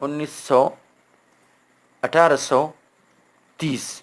1830,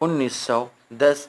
1910,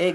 1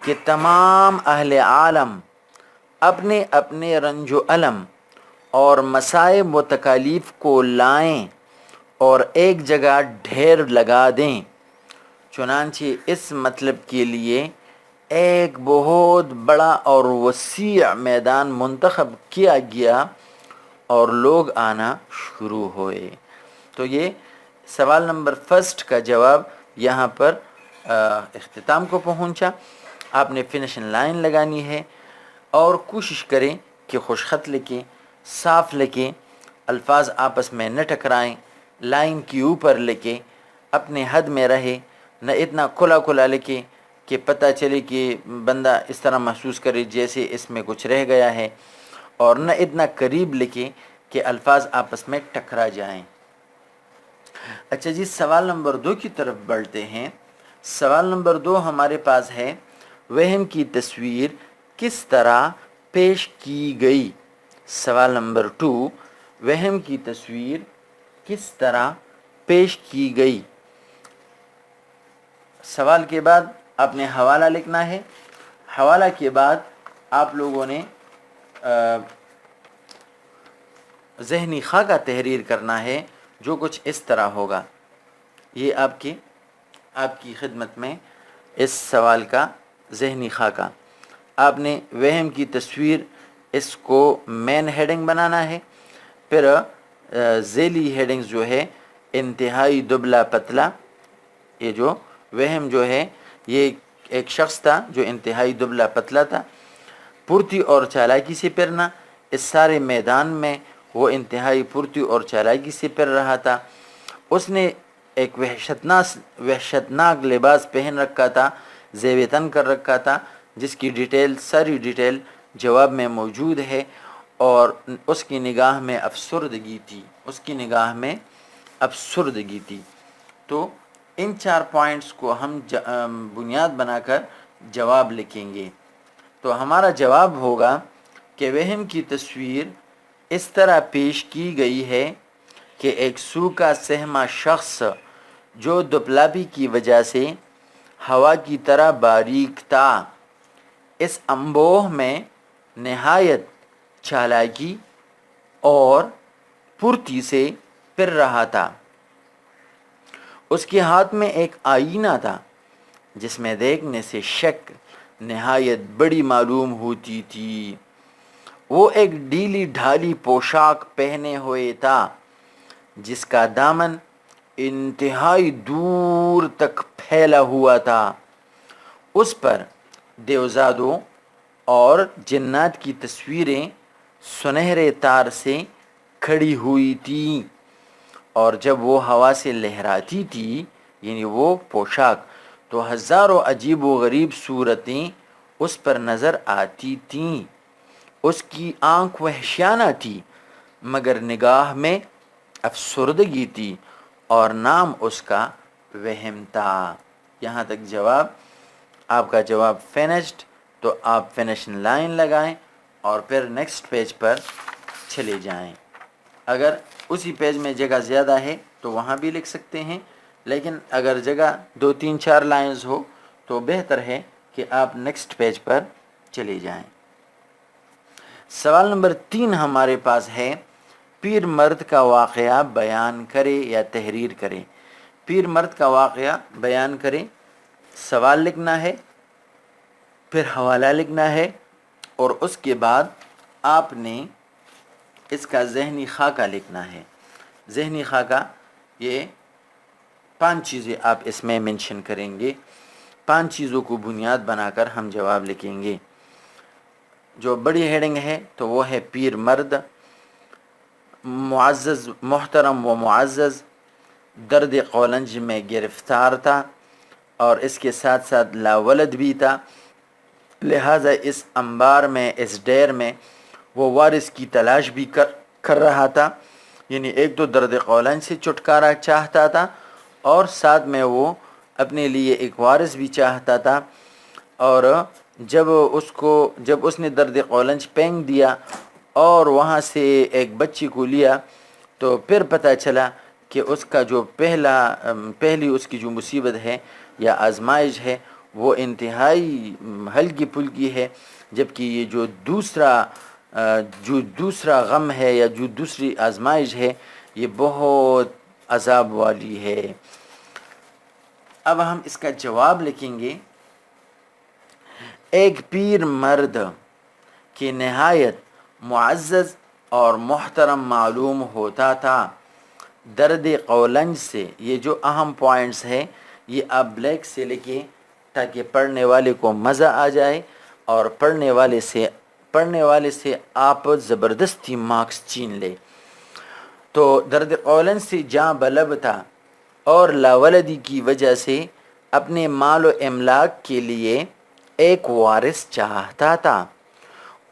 کہ تمام اہل عالم اپنے اپنے رنج و الم اور مصائب و تکالیف کو لائیں اور ایک جگہ ڈھیر لگا دیں۔ چنانچہ اس مطلب کے لیے ایک بہت بڑا اور وسیع میدان منتخب کیا گیا اور لوگ آنا شروع ہوئے۔ تو یہ سوال نمبر فرسٹ کا جواب یہاں پر اختتام کو پہنچا۔ آپ نے فنیشنگ لائن لگانی ہے اور کوشش کریں کہ خوش خط لکھیں، صاف لکھیں، الفاظ آپس میں نہ ٹکرائیں، لائن کے اوپر لکھیں، اپنے حد میں رہے، نہ اتنا کھلا کھلا لکھیں کہ پتہ چلے کہ بندہ اس طرح محسوس کرے جیسے اس میں کچھ رہ گیا ہے، اور نہ اتنا قریب لکھیں کہ الفاظ آپس میں ٹکرا جائیں۔ اچھا جی، سوال نمبر 2 کی طرف بڑھتے ہیں۔ سوال نمبر 2 ہمارے پاس ہے، وہم کی تصویر کس طرح پیش کی گئی؟ سوال نمبر 2، وہم کی تصویر کس طرح پیش کی گئی؟ سوال کے بعد آپ نے حوالہ لکھنا ہے، حوالہ کے بعد آپ لوگوں نے ذہنی خاکہ تحریر کرنا ہے جو کچھ اس طرح ہوگا۔ یہ آپ کی خدمت میں اس سوال کا ذہنی خاکہ۔ آپ نے وہم کی تصویر اس کو مین ہیڈنگ بنانا ہے، پھر ذیلی ہیڈنگز جو ہے انتہائی دبلا پتلا، یہ جو وہم جو ہے یہ ایک شخص تھا جو انتہائی دبلا پتلا تھا، پھرتی اور چالاکی سے پھرنا، اس سارے میدان میں وہ انتہائی پھرتی اور چالاکی سے پھر رہا تھا۔ اس نے ایک وحشتناک لباس پہن رکھا تھا، زیب تن کر رکھا تھا، جس کی ساری ڈیٹیل جواب میں موجود ہے، اور اس کی نگاہ میں افسردگی تھی۔ تو ان 4 پوائنٹس کو ہم بنیاد بنا کر جواب لکھیں گے۔ تو ہمارا جواب ہوگا کہ وہم کی تصویر اس طرح پیش کی گئی ہے کہ ایک سوکھا سہما شخص جو دبلاپی کی وجہ سے ہوا کی طرح باریک تھا، اس انبوہ میں نہایت چالاکی اور پھرتی سے پھر رہا تھا۔ اس کے ہاتھ میں ایک آئینہ تھا جس میں دیکھنے سے شک نہایت بڑی معلوم ہوتی تھی۔ وہ ایک ڈھیلی ڈھالی پوشاک پہنے ہوئے تھا جس کا دامن انتہائی دور تک پھیلا ہوا تھا۔ اس پر دیوزادوں اور جنات کی تصویریں سنہرے تار سے کھڑی ہوئی تھیں، اور جب وہ ہوا سے لہراتی تھی، یعنی وہ پوشاک، تو ہزاروں عجیب و غریب صورتیں اس پر نظر آتی تھیں۔ اس کی آنکھ وحشیانہ تھی مگر نگاہ میں افسردگی تھی، اور نام اس کا وہم تھا۔ یہاں تک جواب، آپ کا جواب فینشڈ۔ تو آپ فینیشنگ لائن لگائیں اور پھر نیکسٹ پیج پر چلے جائیں۔ اگر اسی پیج میں جگہ زیادہ ہے تو وہاں بھی لکھ سکتے ہیں، لیکن اگر جگہ 2 3 4 لائنز ہو تو بہتر ہے کہ آپ نیکسٹ پیج پر چلے جائیں۔ سوال نمبر 3 ہمارے پاس ہے، پیر مرد کا واقعہ بیان کرے یا تحریر کرے۔ پیر مرد کا واقعہ بیان کرے، سوال لکھنا ہے، پھر حوالہ لکھنا ہے، اور اس کے بعد آپ نے اس کا ذہنی خاکہ لکھنا ہے۔ ذہنی خاکہ، یہ 5 چیزیں آپ اس میں منشن کریں گے۔ 5 چیزوں کو بنیاد بنا کر ہم جواب لکھیں گے۔ جو بڑی ہیڈنگ ہے تو وہ ہے پیر مرد، معزز، محترم و معزز، درد قولنج میں گرفتار تھا، اور اس کے ساتھ ساتھ لاولد بھی تھا، لہٰذا اس انبار میں، اس ڈیر میں وہ وارث کی تلاش بھی کر رہا تھا۔ یعنی ایک تو درد قولنج سے چھٹکارا چاہتا تھا، اور ساتھ میں وہ اپنے لیے ایک وارث بھی چاہتا تھا۔ اور جب اس نے درد قولنج پھینک دیا اور وہاں سے ایک بچی کو لیا، تو پھر پتہ چلا کہ اس کا جو پہلی اس کی جو مصیبت ہے یا آزمائش ہے، وہ انتہائی ہلکی پھلکی ہے، جبکہ یہ جو دوسرا غم ہے یا جو دوسری آزمائش ہے یہ بہت عذاب والی ہے۔ اب ہم اس کا جواب لکھیں گے۔ ایک پیر مرد کی نہایت معزز اور محترم معلوم ہوتا تھا۔ درد قولنج سے، یہ جو اہم پوائنٹس ہیں یہ آپ بلیک سے لکھیں تاکہ پڑھنے والے کو مزہ آ جائے، اور پڑھنے والے سے آپ زبردستی مارکس چھین لے۔ تو درد قولنج سے جاں بلب تھا اور لاولدی کی وجہ سے اپنے مال و املاک کے لیے ایک وارث چاہتا تھا۔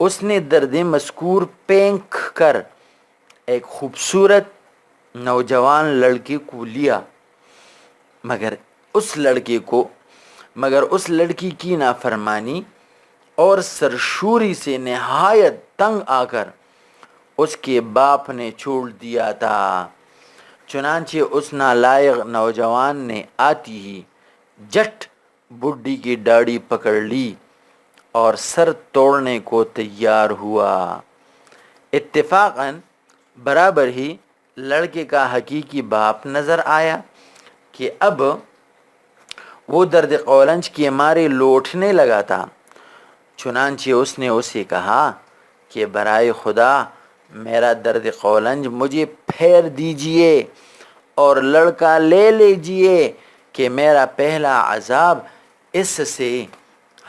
اس نے درد مذکور پھینک کر ایک خوبصورت نوجوان لڑکے کو لیا، مگر اس لڑکی کی نافرمانی اور سرشوری سے نہایت تنگ آ کر اس کے باپ نے چھوڑ دیا تھا۔ چنانچہ اس نالائق نوجوان نے آتی ہی جٹ بڈھی کی داڑھی پکڑ لی اور سر توڑنے کو تیار ہوا۔ اتفاقاً برابر ہی لڑکے کا حقیقی باپ نظر آیا کہ اب وہ درد قولنج کے مارے لوٹنے لگا تھا۔ چنانچہ اس نے اسے کہا کہ برائے خدا میرا درد قولنج مجھے پھیر دیجئے اور لڑکا لے لیجئے کہ میرا پہلا عذاب اس سے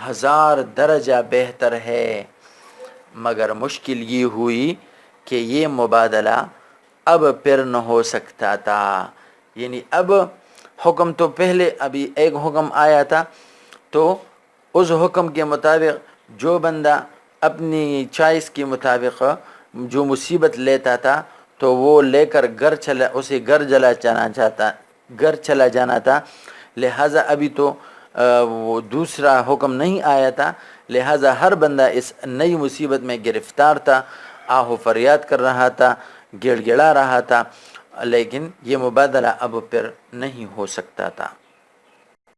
1000 درجہ بہتر ہے۔ مگر مشکل یہ ہوئی کہ یہ مبادلہ اب پھر نہ ہو سکتا تھا، یعنی اب حکم تو پہلے ابھی ایک حکم آیا تھا، تو اس حکم کے مطابق جو بندہ اپنی چوائس کے مطابق جو مصیبت لیتا تھا تو وہ لے کر گھر چلا جانا تھا، لہٰذا ابھی تو وہ دوسرا حکم نہیں آیا تھا، لہٰذا ہر بندہ اس نئی مصیبت میں گرفتار تھا، آہ و فریاد کر رہا تھا، گڑ گڑا رہا تھا، لیکن یہ مبادلہ اب پھر نہیں ہو سکتا تھا۔